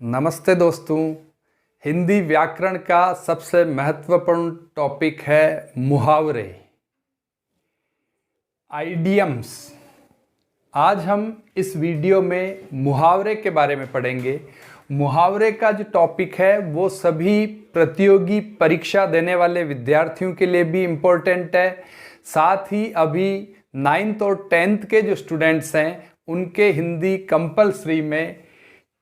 नमस्ते दोस्तों। हिंदी व्याकरण का सबसे महत्वपूर्ण टॉपिक है मुहावरे, आइडियम्स। आज हम इस वीडियो में मुहावरे के बारे में पढ़ेंगे। मुहावरे का जो टॉपिक है वो सभी प्रतियोगी परीक्षा देने वाले विद्यार्थियों के लिए भी इम्पोर्टेंट है। साथ ही अभी 9th और 10th के जो स्टूडेंट्स हैं उनके हिंदी कंपलसरी में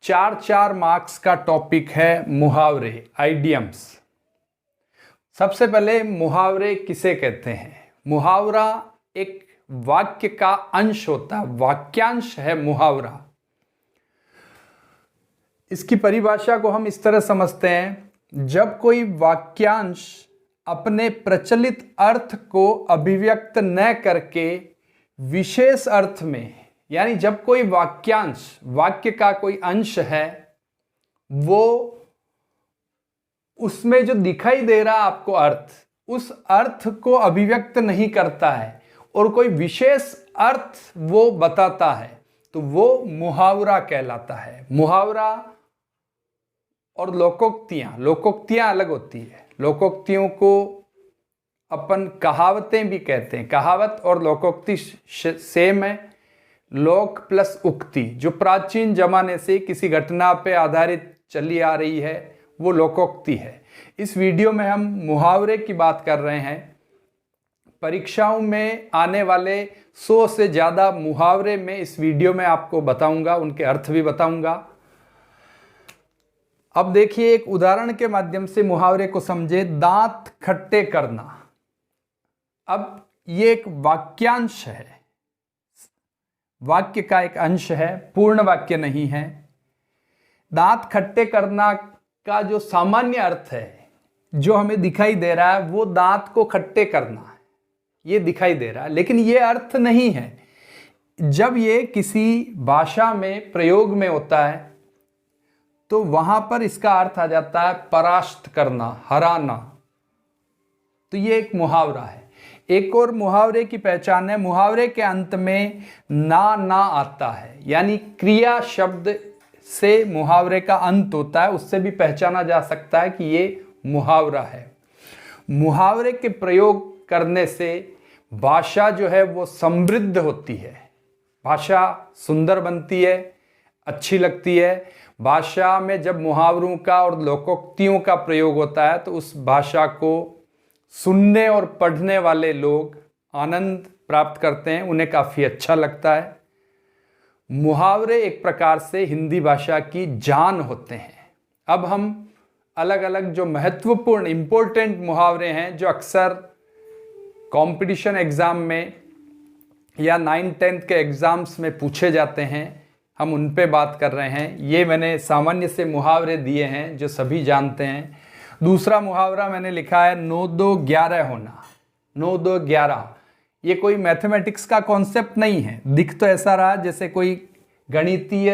4 मार्क्स का टॉपिक है मुहावरे, आइडियम्स। सबसे पहले मुहावरे किसे कहते हैं? मुहावरा एक वाक्य का अंश होता है, वाक्यांश है मुहावरा। इसकी परिभाषा को हम इस तरह समझते हैं, जब कोई वाक्यांश अपने प्रचलित अर्थ को अभिव्यक्त न करके विशेष अर्थ में, यानी जब कोई वाक्यांश, वाक्य का कोई अंश है, वो उसमें जो दिखाई दे रहा आपको अर्थ, उस अर्थ को अभिव्यक्त नहीं करता है और कोई विशेष अर्थ वो बताता है, तो वो मुहावरा कहलाता है। मुहावरा और लोकोक्तियां अलग होती है। लोकोक्तियों को अपन कहावतें भी कहते हैं। कहावत और लोकोक्ति सेम है। लोक प्लस उक्ति, जो प्राचीन जमाने से किसी घटना पे आधारित चली आ रही है, वो लोकोक्ति है। इस वीडियो में हम मुहावरे की बात कर रहे हैं। परीक्षाओं में आने वाले 100 से ज़्यादा मुहावरे में इस वीडियो में आपको बताऊंगा, उनके अर्थ भी बताऊंगा। अब देखिए, एक उदाहरण के माध्यम से मुहावरे को समझे। दांत खट्टे करना। अब ये एक वाक्यांश है, वाक्य का एक अंश है, पूर्ण वाक्य नहीं है। दांत खट्टे करना का जो सामान्य अर्थ है, जो हमें दिखाई दे रहा है, वो दांत को खट्टे करना है, ये दिखाई दे रहा है, लेकिन ये अर्थ नहीं है। जब ये किसी भाषा में प्रयोग में होता है तो वहां पर इसका अर्थ आ जाता है परास्त करना, हराना। तो ये एक मुहावरा है। एक और मुहावरे की पहचान है, मुहावरे के अंत में ना आता है, यानी क्रिया शब्द से मुहावरे का अंत होता है, उससे भी पहचाना जा सकता है कि ये मुहावरा है। मुहावरे के प्रयोग करने से भाषा जो है वो समृद्ध होती है, भाषा सुंदर बनती है, अच्छी लगती है। भाषा में जब मुहावरों का और लोकोक्तियों का प्रयोग होता है तो उस भाषा को सुनने और पढ़ने वाले लोग आनंद प्राप्त करते हैं, उन्हें काफ़ी अच्छा लगता है। मुहावरे एक प्रकार से हिंदी भाषा की जान होते हैं। अब हम अलग अलग जो महत्वपूर्ण इम्पोर्टेंट मुहावरे हैं, जो अक्सर कंपटीशन एग्ज़ाम में या 9th-10th के एग्ज़ाम्स में पूछे जाते हैं, हम उन पे बात कर रहे हैं। ये मैंने सामान्य से मुहावरे दिए हैं जो सभी जानते हैं। दूसरा मुहावरा मैंने लिखा है 9-2-11 होना। 9-2-11 ये कोई मैथमेटिक्स का कॉन्सेप्ट नहीं है। दिख तो ऐसा रहा जैसे कोई गणितीय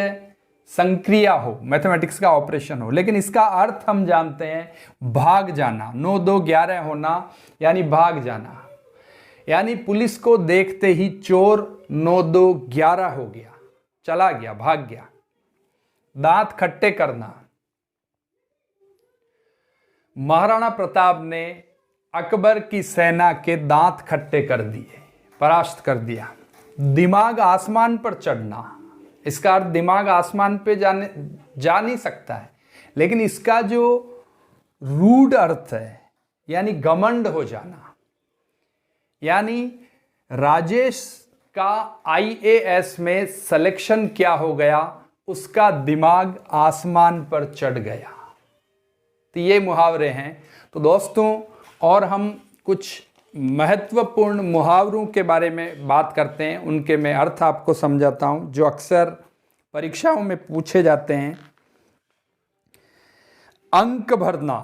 संक्रिया हो, मैथमेटिक्स का ऑपरेशन हो, लेकिन इसका अर्थ हम जानते हैं भाग जाना। 9-2-11 होना यानी भाग जाना, यानी पुलिस को देखते ही चोर 9-2-11 हो गया, चला गया, भाग गया। दांत खट्टे करना। महाराणा प्रताप ने अकबर की सेना के दांत खट्टे कर दिए, परास्त कर दिया। दिमाग आसमान पर चढ़ना। इसका अर्थ दिमाग आसमान पे जा नहीं सकता है, लेकिन इसका जो रूढ़ अर्थ है, यानी घमंड हो जाना, यानी राजेश का IAS में सिलेक्शन क्या हो गया, उसका दिमाग आसमान पर चढ़ गया। तो ये मुहावरे हैं। तो दोस्तों, और हम कुछ महत्वपूर्ण मुहावरों के बारे में बात करते हैं, उनके मैं अर्थ आपको समझाता हूं, जो अक्सर परीक्षाओं में पूछे जाते हैं। अंक भरना।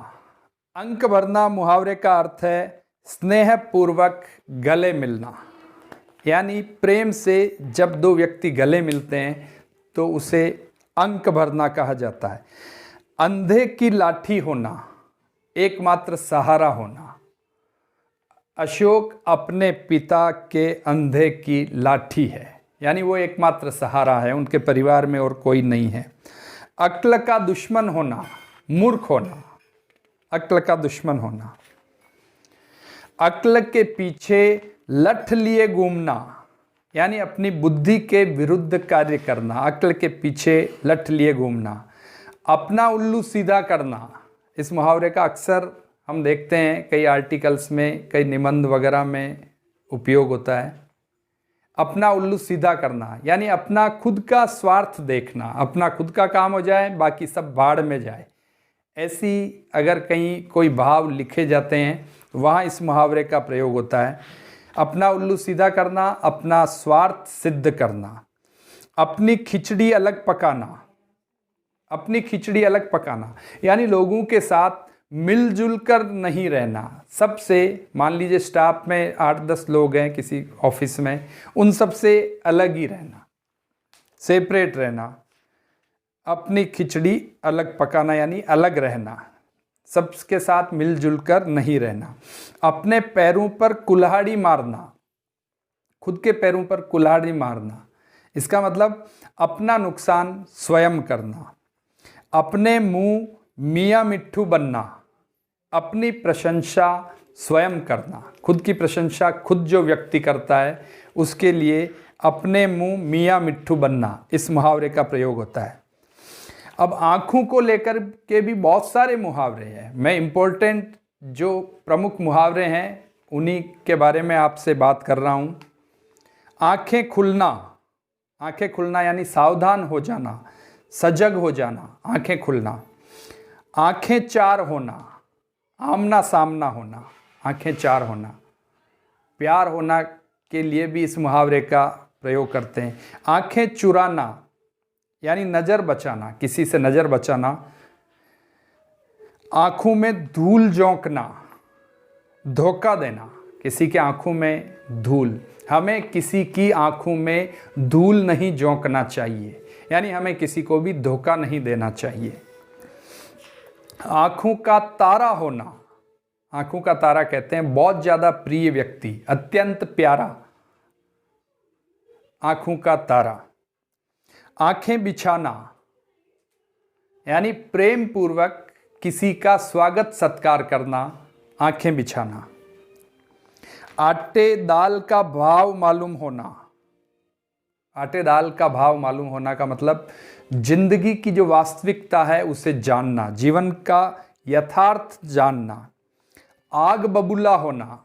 अंक भरना मुहावरे का अर्थ है स्नेहपूर्वक गले मिलना, यानी प्रेम से जब दो व्यक्ति गले मिलते हैं तो उसे अंक भरना कहा जाता है। अंधे की लाठी होना, एकमात्र सहारा होना। अशोक अपने पिता के अंधे की लाठी है, यानी वो एकमात्र सहारा है, उनके परिवार में और कोई नहीं है। अक्ल का दुश्मन होना, मूर्ख होना, अक्ल का दुश्मन होना। अक्ल के पीछे लठ लिए घूमना, यानी अपनी बुद्धि के विरुद्ध कार्य करना, अक्ल के पीछे लठ लिए घूमना। अपना उल्लू सीधा करना, इस मुहावरे का अक्सर हम देखते हैं कई आर्टिकल्स में, कई निबंध वगैरह में उपयोग होता है। अपना उल्लू सीधा करना यानी अपना खुद का स्वार्थ देखना, अपना खुद का काम हो जाए बाकी सब भाड़ में जाए। ऐसी अगर कहीं कोई भाव लिखे जाते हैं वहाँ इस मुहावरे का प्रयोग होता है। अपना उल्लू सीधा करना, अपना स्वार्थ सिद्ध करना। अपनी खिचड़ी अलग पकाना, अपनी खिचड़ी अलग पकाना यानी लोगों के साथ मिलजुल कर नहीं रहना। सबसे, मान लीजिए स्टाफ में 8-10 लोग हैं किसी ऑफिस में, उन सब से अलग ही रहना, सेपरेट रहना। अपनी खिचड़ी अलग पकाना यानी अलग रहना, सबके साथ मिलजुल कर नहीं रहना। अपने पैरों पर कुल्हाड़ी मारना, खुद के पैरों पर कुल्हाड़ी मारना, इसका मतलब अपना नुकसान स्वयं करना। अपने मुंह मियाँ मिट्ठू बनना, अपनी प्रशंसा स्वयं करना, खुद की प्रशंसा खुद जो व्यक्ति करता है उसके लिए अपने मुंह मियाँ मिट्ठू बनना, इस मुहावरे का प्रयोग होता है। अब आँखों को लेकर के भी बहुत सारे मुहावरे हैं। मैं इम्पोर्टेंट जो प्रमुख मुहावरे हैं उन्हीं के बारे में आपसे बात कर रहा हूँ। आँखें खुलना, आँखें खुलना यानी सावधान हो जाना, सजग हो जाना, आँखें खुलना। आँखें चार होना, आमना सामना होना, आँखें चार होना। प्यार होना के लिए भी इस मुहावरे का प्रयोग करते हैं। आँखें चुराना यानी नज़र बचाना, किसी से नज़र बचाना। आँखों में धूल झोंकना, धोखा देना, किसी के आँखों में धूल। हमें किसी की आँखों में धूल नहीं झोंकना चाहिए, यानी हमें किसी को भी धोखा नहीं देना चाहिए। आँखों का तारा होना, आँखों का तारा कहते हैं बहुत ज़्यादा प्रिय व्यक्ति, अत्यंत प्यारा, आँखों का तारा। आँखें बिछाना यानी प्रेम पूर्वक किसी का स्वागत सत्कार करना, आँखें बिछाना। आटे दाल का भाव मालूम होना, आटे दाल का भाव मालूम होना का मतलब जिंदगी की जो वास्तविकता है उसे जानना, जीवन का यथार्थ जानना। आग बबूला होना,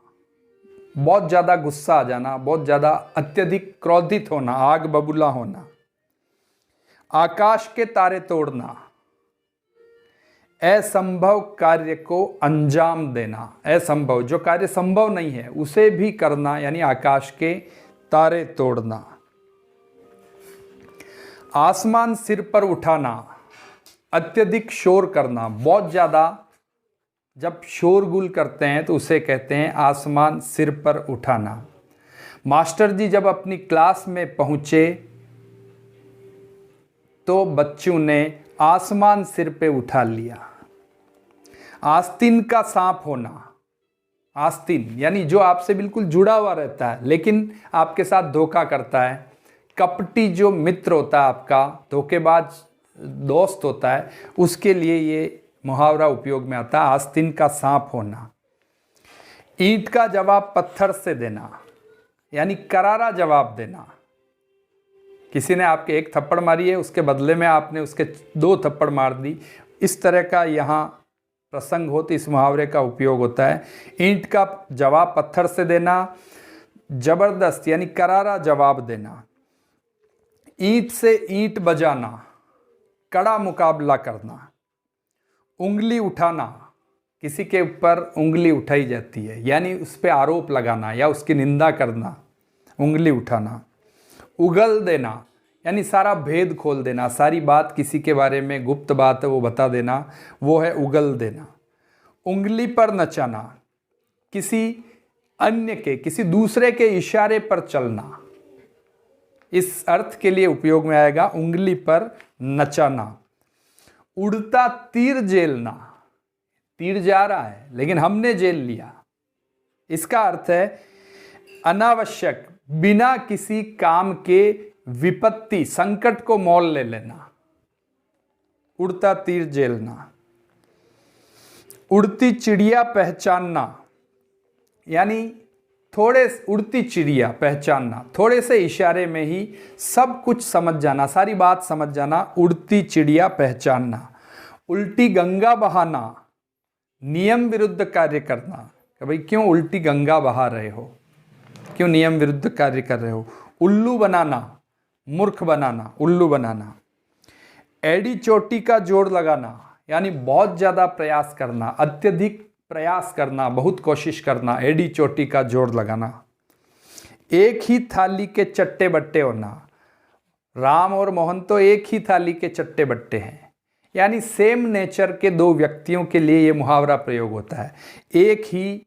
बहुत ज़्यादा गुस्सा आ जाना, बहुत ज़्यादा अत्यधिक क्रोधित होना, आग बबूला होना। आकाश के तारे तोड़ना, असंभव कार्य को अंजाम देना, असंभव जो कार्य संभव नहीं है उसे भी करना, यानी आकाश के तारे तोड़ना। आसमान सिर पर उठाना, अत्यधिक शोर करना, बहुत ज़्यादा जब शोरगुल करते हैं तो उसे कहते हैं आसमान सिर पर उठाना। मास्टर जी जब अपनी क्लास में पहुँचे तो बच्चों ने आसमान सिर पे उठा लिया। आस्तीन का सांप होना, आस्तीन यानी जो आपसे बिल्कुल जुड़ा हुआ रहता है लेकिन आपके साथ धोखा करता है। कपटी जो मित्र होता है आपका, धोखेबाज दोस्त होता है, उसके लिए ये मुहावरा उपयोग में आता है, आस्तीन का सांप होना। ईंट का जवाब पत्थर से देना यानी करारा जवाब देना। किसी ने आपके एक थप्पड़ मारी है, उसके बदले में आपने उसके 2 थप्पड़ मार दी, इस तरह का यहाँ प्रसंग हो तो इस मुहावरे का उपयोग होता है। ईंट का जवाब पत्थर से देना, जबरदस्त यानी करारा जवाब देना। ईंट से ईंट बजाना, कड़ा मुकाबला करना। उंगली उठाना, किसी के ऊपर उंगली उठाई जाती है यानी उस पर आरोप लगाना या उसकी निंदा करना, उंगली उठाना। उगल देना यानी सारा भेद खोल देना, सारी बात किसी के बारे में गुप्त बात है वो बता देना, वो है उगल देना। उंगली पर नचाना, किसी अन्य के, किसी दूसरे के इशारे पर चलना, इस अर्थ के लिए उपयोग में आएगा उंगली पर नचाना। उड़ता तीर झेलना, तीर जा रहा है लेकिन हमने झेल लिया, इसका अर्थ है अनावश्यक बिना किसी काम के विपत्ति संकट को मोल ले लेना। उड़ता तीर झेलना। उड़ती चिड़िया पहचानना, यानी थोड़े उड़ती चिड़िया पहचानना, थोड़े से इशारे में ही सब कुछ समझ जाना, सारी बात समझ जाना, उड़ती चिड़िया पहचानना। उल्टी गंगा बहाना, नियम विरुद्ध कार्य करना, कि भाई क्यों उल्टी गंगा बहा रहे हो, क्यों नियम विरुद्ध कार्य कर रहे हो। उल्लू बनाना, मूर्ख बनाना, उल्लू बनाना। एड़ी चोटी का जोड़ लगाना, यानी बहुत ज़्यादा प्रयास करना, अत्यधिक प्रयास करना, बहुत कोशिश करना, एड़ी चोटी का जोड़ लगाना। एक ही थाली के चट्टे बट्टे होना, राम और मोहन तो एक ही थाली के चट्टे बट्टे हैं, यानी सेम नेचर के दो व्यक्तियों के लिए ये मुहावरा प्रयोग होता है। एक ही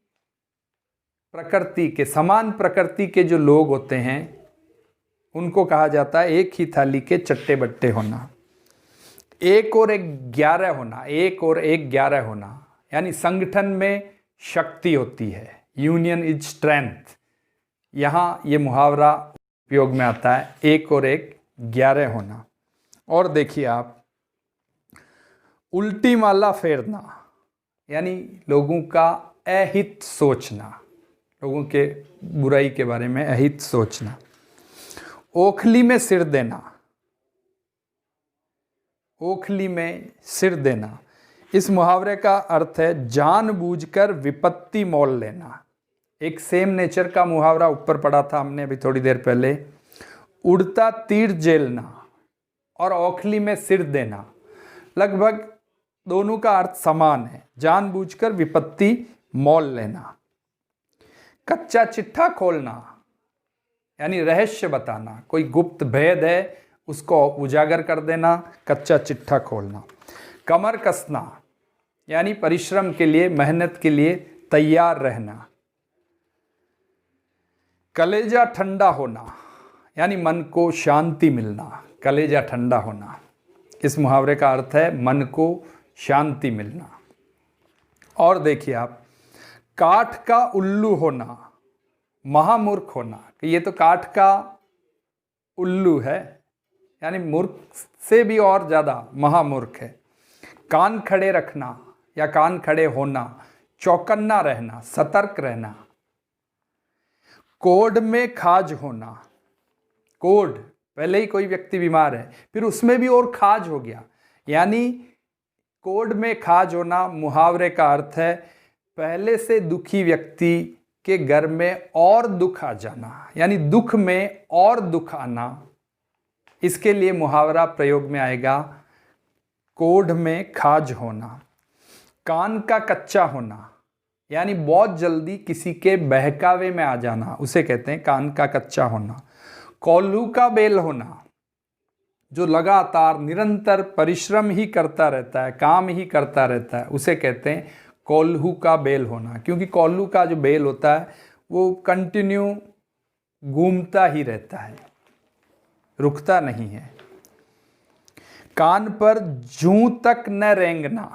प्रकृति के, समान प्रकृति के जो लोग होते हैं उनको कहा जाता है एक ही थाली के चट्टे बट्टे होना। एक और एक 11 होना, एक और एक 11 होना, यानी संगठन में शक्ति होती है, यूनियन इज स्ट्रेंथ। यहाँ ये मुहावरा उपयोग में आता है, एक और एक 11 होना। और देखिए आप, उल्टी माला फेरना, यानी लोगों का अहित सोचना, लोगों के बुराई के बारे में अहित सोचना। ओखली में सिर देना, ओखली में सिर देना, इस मुहावरे का अर्थ है जानबूझकर विपत्ति मोल लेना। एक सेम नेचर का मुहावरा ऊपर पढ़ा था हमने अभी थोड़ी देर पहले, उड़ता तीर झेलना और ओखली में सिर देना, लगभग दोनों का अर्थ समान है, जानबूझकर विपत्ति मोल लेना। कच्चा चिट्ठा खोलना, यानी रहस्य बताना, कोई गुप्त भेद है उसको उजागर कर देना, कच्चा चिट्ठा खोलना। कमर कसना, यानी परिश्रम के लिए, मेहनत के लिए तैयार रहना। कलेजा ठंडा होना, यानी मन को शांति मिलना, कलेजा ठंडा होना। इस मुहावरे का अर्थ है मन को शांति मिलना। और देखिए आप, काठ का उल्लू होना, महामूर्ख होना, कि ये तो काठ का उल्लू है, यानी मूर्ख से भी और ज़्यादा महामूर्ख है। कान खड़े रखना या कान खड़े होना, चौकन्ना रहना, सतर्क रहना। कोढ़ में खाज होना, कोढ़, पहले ही कोई व्यक्ति बीमार है फिर उसमें भी और खाज हो गया, यानी कोढ़ में खाज होना मुहावरे का अर्थ है पहले से दुखी व्यक्ति के घर में और दुख आ जाना, यानी दुख में और दुख आना। इसके लिए मुहावरा प्रयोग में आएगा कोढ़ में खाज होना। कान का कच्चा होना, यानी बहुत जल्दी किसी के बहकावे में आ जाना, उसे कहते हैं कान का कच्चा होना। कोल्हू का बेल होना, जो लगातार निरंतर परिश्रम ही करता रहता है, काम ही करता रहता है, उसे कहते हैं कोल्हू का बेल होना, क्योंकि कोल्हू का जो बेल होता है वो कंटिन्यू घूमता ही रहता है, रुकता नहीं है। कान पर जूं तक न रेंगना,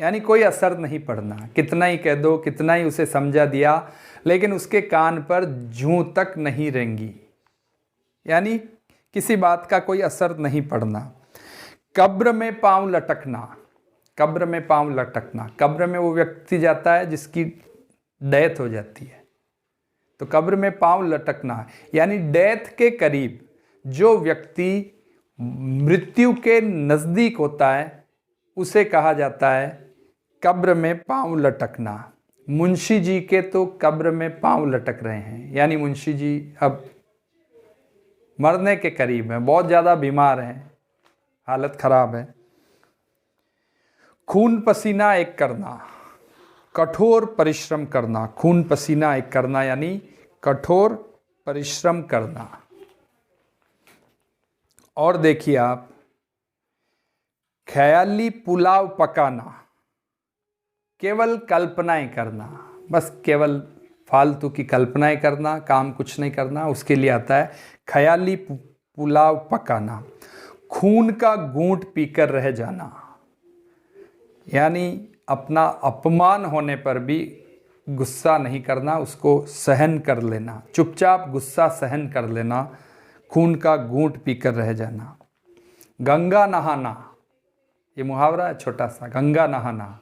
यानी कोई असर नहीं पड़ना, कितना ही कह दो, कितना ही उसे समझा दिया, लेकिन उसके कान पर जूं तक नहीं रेंगी, यानी किसी बात का कोई असर नहीं पड़ना। कब्र में पांव लटकना, कब्र में पांव लटकना, कब्र में वो व्यक्ति जाता है जिसकी डेथ हो जाती है, तो कब्र में पांव लटकना, यानी डेथ के करीब जो व्यक्ति मृत्यु के नज़दीक होता है उसे कहा जाता है कब्र में पांव लटकना। मुंशी जी के तो कब्र में पांव लटक रहे हैं, यानी मुंशी जी अब मरने के करीब हैं, बहुत ज़्यादा बीमार हैं, हालत ख़राब है। खून पसीना एक करना, कठोर परिश्रम करना, खून पसीना एक करना यानी कठोर परिश्रम करना। और देखिए आप, ख्याली पुलाव पकाना, केवल कल्पनाएं करना, बस केवल फालतू की कल्पनाएं करना, काम कुछ नहीं करना, उसके लिए आता है ख्याली पुलाव पकाना। खून का घूंट पीकर रह जाना, यानी अपना अपमान होने पर भी गुस्सा नहीं करना, उसको सहन कर लेना, चुपचाप गुस्सा सहन कर लेना, खून का घूंट पीकर रह जाना। गंगा नहाना, ये मुहावरा है छोटा सा, गंगा नहाना।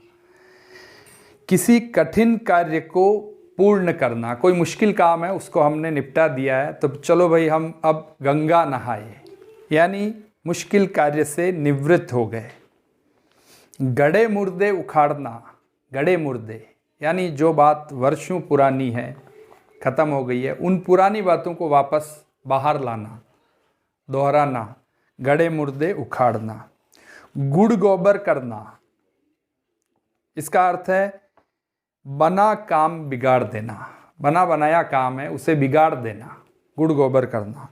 किसी कठिन कार्य को पूर्ण करना, कोई मुश्किल काम है उसको हमने निपटा दिया है तो चलो भाई हम अब गंगा नहाए, यानी मुश्किल कार्य से निवृत्त हो गए। गड़े मुर्दे उखाड़ना, गड़े मुर्दे यानी जो बात वर्षों पुरानी है, ख़त्म हो गई है, उन पुरानी बातों को वापस बाहर लाना, दोहराना, गड़े मुर्दे उखाड़ना। गुड़ गोबर करना, इसका अर्थ है बना काम बिगाड़ देना, बना बनाया काम है उसे बिगाड़ देना, गुड़ गोबर करना।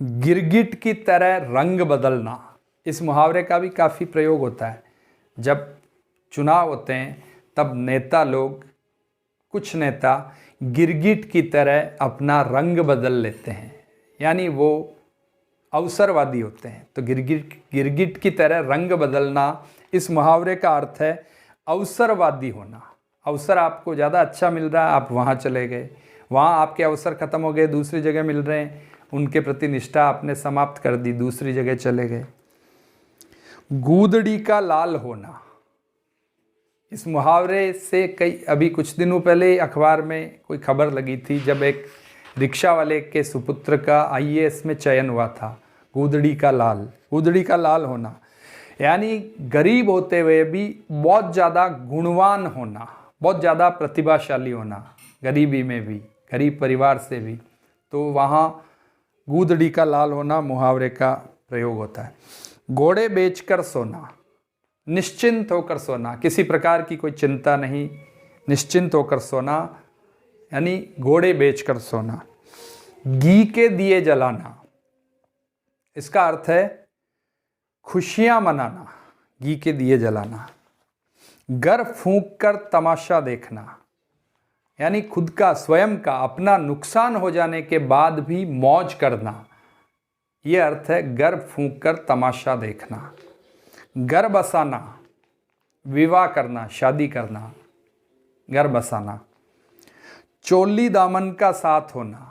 गिरगिट की तरह रंग बदलना, इस मुहावरे का भी काफ़ी प्रयोग होता है। जब चुनाव होते हैं तब नेता लोग, कुछ नेता गिरगिट की तरह अपना रंग बदल लेते हैं, यानी वो अवसरवादी होते हैं। तो गिरगिट की तरह रंग बदलना, इस मुहावरे का अर्थ है अवसरवादी होना। अवसर आपको ज़्यादा अच्छा मिल रहा है, आप वहाँ चले गए, वहाँ आपके अवसर ख़त्म हो गए, दूसरी जगह मिल रहे हैं, उनके प्रति निष्ठा आपने समाप्त कर दी, दूसरी जगह चले गए। गूदड़ी का लाल होना, इस मुहावरे से अभी कुछ दिनों पहले अखबार में कोई खबर लगी थी, जब एक रिक्शा वाले के सुपुत्र का IAS में चयन हुआ था। गूदड़ी का लाल होना यानी गरीब होते हुए भी बहुत ज़्यादा गुणवान होना, बहुत ज़्यादा प्रतिभाशाली होना, गरीबी में भी, गरीब परिवार से भी, तो वहाँ गूदड़ी का लाल होना मुहावरे का प्रयोग होता है। घोड़े बेचकर सोना, निश्चिंत होकर सोना, किसी प्रकार की कोई चिंता नहीं, निश्चिंत होकर सोना यानी घोड़े बेचकर सोना। घी के दिए जलाना, इसका अर्थ है खुशियां मनाना, घी के दिए जलाना। गर फूंक कर तमाशा देखना, यानी खुद का, स्वयं का, अपना नुकसान हो जाने के बाद भी मौज करना, यह अर्थ है गर फूंक कर तमाशा देखना। घर बसाना, विवाह करना, शादी करना, घर बसाना। चोली दामन का साथ होना,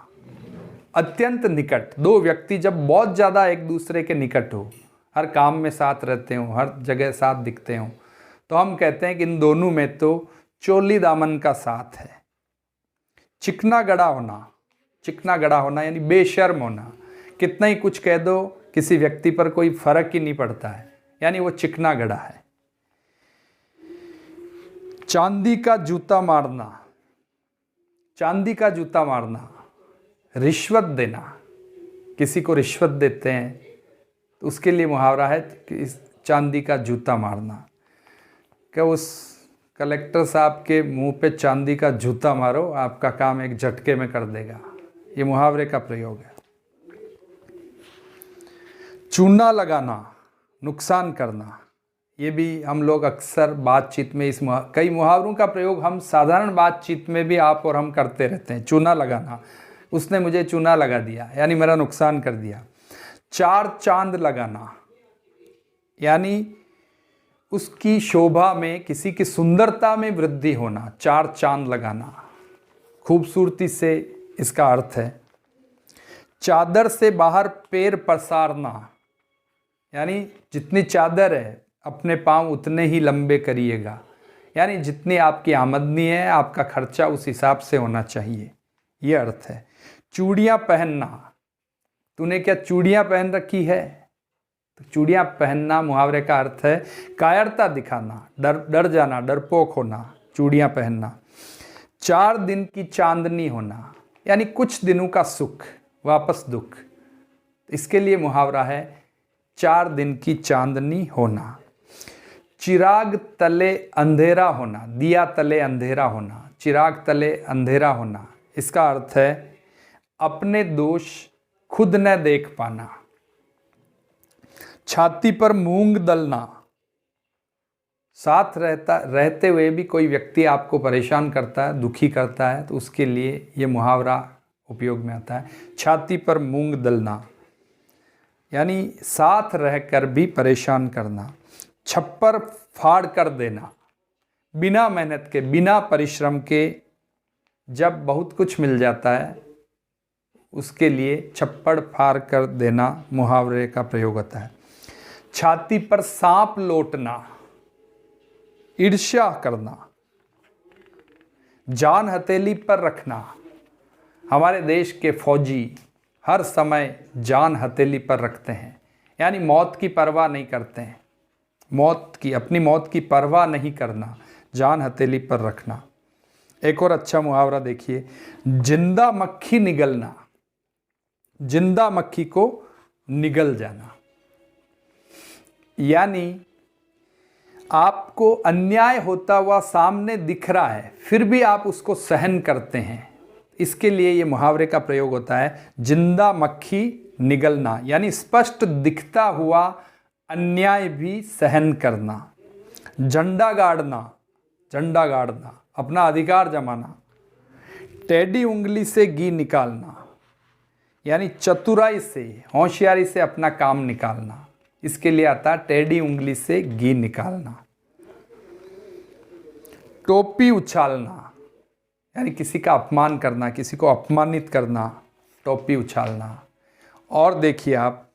अत्यंत निकट, दो व्यक्ति जब बहुत ज़्यादा एक दूसरे के निकट हो, हर काम में साथ रहते हो, हर जगह साथ दिखते हो, तो हम कहते हैं कि इन दोनों में तो चोली दामन का साथ है। चिकना गड़ा होना यानी बेशर्म होना, कितना ही कुछ कह दो किसी व्यक्ति पर कोई फर्क ही नहीं पड़ता है, यानी वो चिकना गड़ा है। चांदी का जूता मारना, रिश्वत देना, किसी को रिश्वत देते हैं तो उसके लिए मुहावरा है कि इस चांदी का जूता मारना। क्या उस कलेक्टर साहब के मुंह पे चांदी का जूता मारो, आपका काम एक झटके में कर देगा, ये मुहावरे का प्रयोग है। चूना लगाना, नुकसान करना, ये भी हम लोग अक्सर बातचीत में कई मुहावरों का प्रयोग हम साधारण बातचीत में भी आप और हम करते रहते हैं। चूना लगाना, उसने मुझे चूना लगा दिया, यानी मेरा नुकसान कर दिया। चार चांद लगाना, यानी उसकी शोभा में, किसी की सुंदरता में वृद्धि होना, चार चांद लगाना, खूबसूरती से इसका अर्थ है। चादर से बाहर पैर पसारना, यानी जितनी चादर है अपने पांव उतने ही लंबे करिएगा, यानी जितनी आपकी आमदनी है आपका खर्चा उस हिसाब से होना चाहिए, ये अर्थ है। चूड़ियाँ पहनना, तूने क्या चूड़ियाँ पहन रखी है, तो चूड़ियाँ पहनना मुहावरे का अर्थ है कायरता दिखाना, डर जाना, डरपोक होना, चूड़ियाँ पहनना। 4 दिन की चांदनी होना, यानी कुछ दिनों का सुख वापस दुख, इसके लिए मुहावरा है 4 दिन की चांदनी होना। चिराग तले अंधेरा होना, दिया तले अंधेरा होना, चिराग तले अंधेरा होना, इसका अर्थ है अपने दोष खुद न देख पाना। छाती पर मूंग दलना, साथ रहते हुए भी कोई व्यक्ति आपको परेशान करता है, दुखी करता है, तो उसके लिए ये मुहावरा उपयोग में आता है। छाती पर मूंग दलना यानी साथ रहकर भी परेशान करना। छप्पर फाड़ कर देना, बिना मेहनत के, बिना परिश्रम के जब बहुत कुछ मिल जाता है उसके लिए छप्पड़ फाड़ कर देना मुहावरे का प्रयोग होता है। छाती पर सांप लोटना, ईर्ष्या करना, जान हथेली पर रखना। हमारे देश के फौजी हर समय जान हथेली पर रखते हैं, यानी मौत की परवाह नहीं करते हैं। अपनी मौत की परवाह नहीं करना, जान हथेली पर रखना। एक और अच्छा मुहावरा देखिए, जिंदा मक्खी निगलना, जिंदा मक्खी को निगल जाना। यानी आपको अन्याय होता हुआ सामने दिख रहा है, फिर भी आप उसको सहन करते हैं। इसके लिए ये मुहावरे का प्रयोग होता है, जिंदा मक्खी निगलना, यानी स्पष्ट दिखता हुआ अन्याय भी सहन करना। झंडा गाड़ना, झंडा गाड़ना, अपना अधिकार जमाना। टेढ़ी उंगली से घी निकालना, यानी चतुराई से, होशियारी से अपना काम निकालना। इसके लिए आता है टेढ़ी उंगली से घी निकालना। टोपी उछालना, यानी किसी का अपमान करना, किसी को अपमानित करना, टोपी उछालना। और देखिए आप,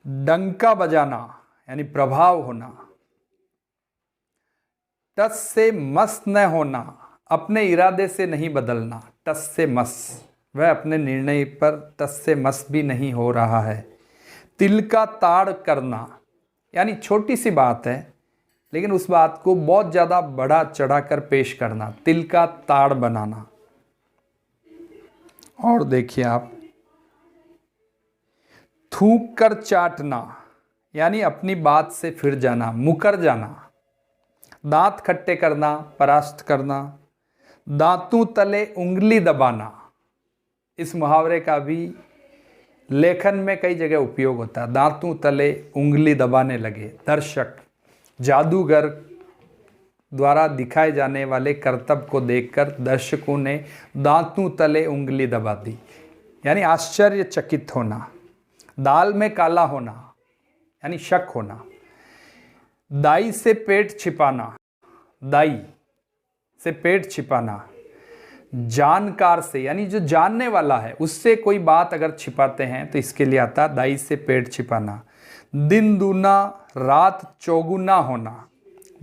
डंका बजाना, यानी प्रभाव होना। टस से मस न होना, अपने इरादे से नहीं बदलना। टस से मस, वह अपने निर्णय पर टस से मस भी नहीं हो रहा है। तिल का ताड़ करना, यानी छोटी सी बात है लेकिन उस बात को बहुत ज़्यादा बढ़ा चढ़ा कर पेश करना, तिल का ताड़ बनाना। और देखिए आप, थूक कर चाटना, यानी अपनी बात से फिर जाना, मुकर जाना। दांत खट्टे करना, परास्त करना। दांतों तले उंगली दबाना, इस मुहावरे का भी लेखन में कई जगह उपयोग होता है। दांतों तले उंगली दबाने लगे। दर्शक, जादूगर द्वारा दिखाए जाने वाले करतब को देखकर दर्शकों ने दांतों तले उंगली दबा दी, यानी आश्चर्यचकित होना। दाल में काला होना, यानी शक होना। दाई से पेट छिपाना, दाई से पेट छिपाना। जानकार से, यानी जो जानने वाला है उससे कोई बात अगर छिपाते हैं तो इसके लिए आता है दाई से पेट छिपाना। दिन दूना रात चौगुना होना,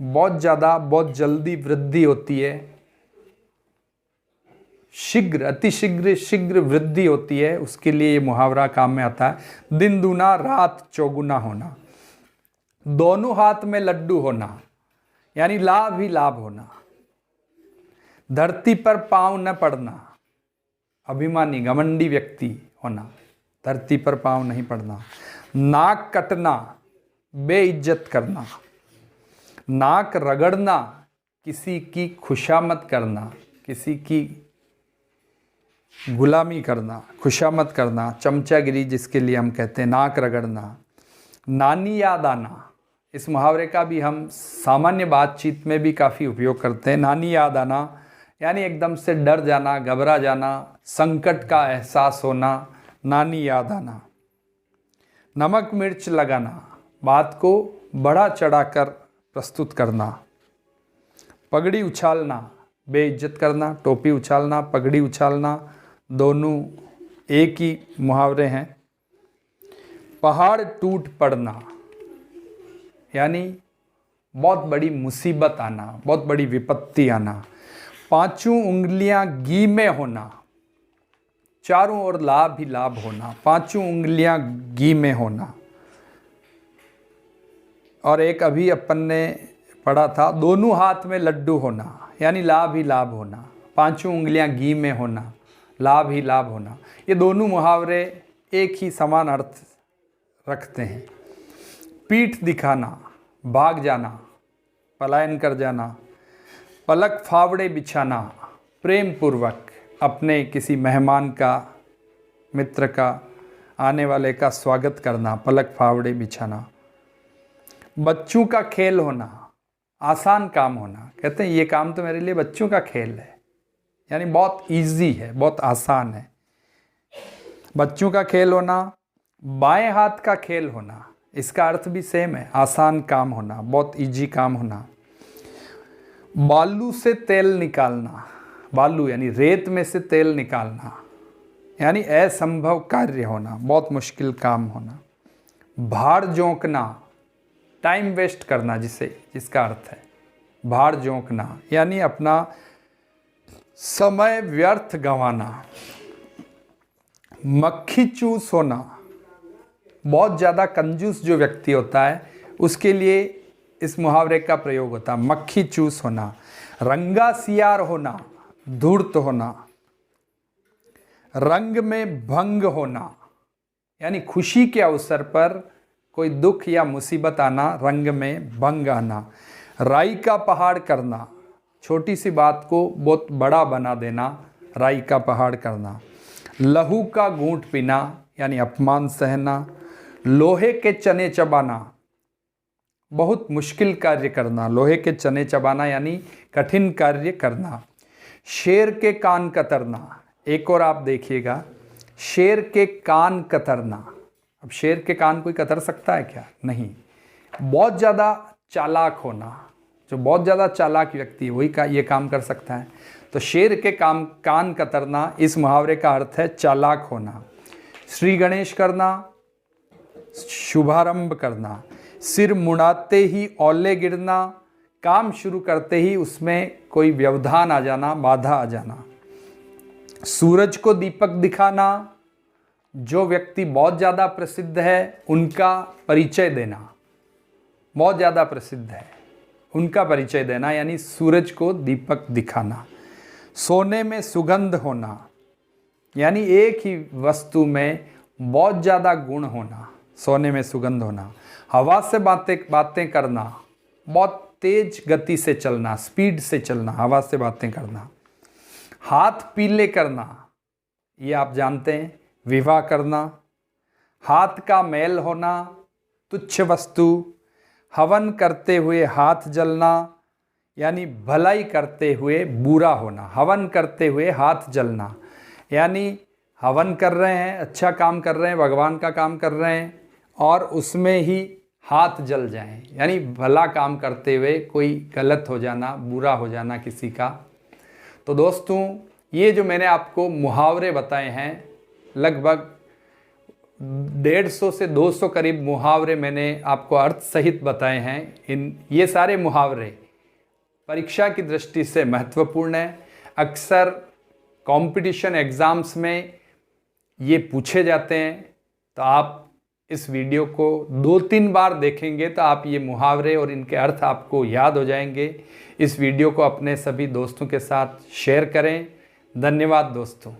बहुत ज़्यादा, बहुत जल्दी वृद्धि होती है। शीघ्र, अतिशीघ्र, शीघ्र वृद्धि होती है, उसके लिए ये मुहावरा काम में आता है। दिन दूना रात चौगुना होना। दोनों हाथ में लड्डू होना, यानी लाभ ही लाभ होना। धरती पर पांव न पड़ना, अभिमानी, घमंडी व्यक्ति होना। धरती पर पांव नहीं पड़ना। नाक कटना, बेइज्जत करना। नाक रगड़ना, किसी की खुशामद करना, किसी की गुलामी करना, खुशामद करना, चमचागिरी जिसके लिए हम कहते हैं। नाक रगड़ना। नानी याद आना, इस मुहावरे का भी हम सामान्य बातचीत में भी काफ़ी उपयोग करते हैं। नानी याद आना, यानी एकदम से डर जाना, घबरा जाना, संकट का एहसास होना, नानी याद आना। नमक मिर्च लगाना, बात को बढ़ा चढ़ाकर प्रस्तुत करना। पगड़ी उछालना, बेइज्जत करना। टोपी उछालना, पगड़ी उछालना, दोनों एक ही मुहावरे हैं। पहाड़ टूट पड़ना, यानी बहुत बड़ी मुसीबत आना, बहुत बड़ी विपत्ति आना। पांचों उंगलियां घी में होना, चारों ओर लाभ ही लाभ होना। पांचों उंगलियां घी में होना। और एक अभी अपन ने पढ़ा था, दोनों हाथ में लड्डू होना, यानी लाभ ही लाभ होना। पांचों उंगलियां घी में होना, लाभ ही लाभ होना। ये दोनों मुहावरे एक ही समान अर्थ रखते हैं। पीठ दिखाना, भाग जाना, पलायन कर जाना। पलक फावड़े बिछाना, प्रेम पूर्वक अपने किसी मेहमान का, मित्र का, आने वाले का स्वागत करना, पलक फावड़े बिछाना। बच्चों का खेल होना, आसान काम होना। कहते हैं ये काम तो मेरे लिए बच्चों का खेल है, यानी बहुत इजी है, बहुत आसान है। बच्चों का खेल होना। बाएं हाथ का खेल होना, इसका अर्थ भी सेम है, आसान काम होना, बहुत इजी काम होना। बालू से तेल निकालना, बालू यानी रेत में से तेल निकालना, यानी असंभव कार्य होना, बहुत मुश्किल काम होना। भार जोंकना, टाइम वेस्ट करना, जिसका अर्थ है भार जोंकना, यानी अपना समय व्यर्थ गंवाना। मक्खी चूस होना, बहुत ज़्यादा कंजूस जो व्यक्ति होता है उसके लिए इस मुहावरे का प्रयोग होता है, मक्खी चूस होना। रंगा सियार होना, धूर्त होना। रंग में भंग होना, यानी खुशी के अवसर पर कोई दुख या मुसीबत आना, रंग में भंग आना। राई का पहाड़ करना, छोटी सी बात को बहुत बड़ा बना देना, राई का पहाड़ करना। लहू का घूंट पीना, यानी अपमान सहना। लोहे के चने चबाना, बहुत मुश्किल कार्य करना, लोहे के चने चबाना यानी कठिन कार्य करना। शेर के कान कतरना, एक और आप देखिएगा, शेर के कान कतरना। अब शेर के कान कोई कतर सकता है क्या? नहीं। बहुत ज़्यादा चालाक होना, जो बहुत ज़्यादा चालाक व्यक्ति है वही ये काम कर सकता है। तो शेर के कान कतरना, इस मुहावरे का अर्थ है चालाक होना। श्री गणेश करना, शुभारंभ करना। सिर मुड़ाते ही औले गिरना, काम शुरू करते ही उसमें कोई व्यवधान आ जाना, बाधा आ जाना। सूरज को दीपक दिखाना, जो व्यक्ति बहुत ज़्यादा प्रसिद्ध है उनका परिचय देना, बहुत ज़्यादा प्रसिद्ध है उनका परिचय देना, यानी सूरज को दीपक दिखाना। सोने में सुगंध होना, यानी एक ही वस्तु में बहुत ज़्यादा गुण होना, सोने में सुगंध होना। हवा से बातें करना, बहुत तेज गति से चलना, स्पीड से चलना, हवा से बातें करना। हाथ पीले करना, ये आप जानते हैं, विवाह करना। हाथ का मैल होना, तुच्छ वस्तु। हवन करते हुए हाथ जलना, यानी भलाई करते हुए बुरा होना। हवन करते हुए हाथ जलना, यानी हवन कर रहे हैं, अच्छा काम कर रहे हैं, भगवान का काम कर रहे हैं और उसमें ही हाथ जल जाएं, यानी भला काम करते हुए कोई गलत हो जाना, बुरा हो जाना किसी का। तो दोस्तों, ये जो मैंने आपको मुहावरे बताए हैं, लगभग 150 से 200 करीब मुहावरे मैंने आपको अर्थ सहित बताए हैं। ये सारे मुहावरे परीक्षा की दृष्टि से महत्वपूर्ण है। अक्सर कंपटीशन एग्ज़ाम्स में ये पूछे जाते हैं, तो आप इस वीडियो को 2-3 बार देखेंगे तो आप ये मुहावरे और इनके अर्थ आपको याद हो जाएंगे। इस वीडियो को अपने सभी दोस्तों के साथ शेयर करें। धन्यवाद दोस्तों।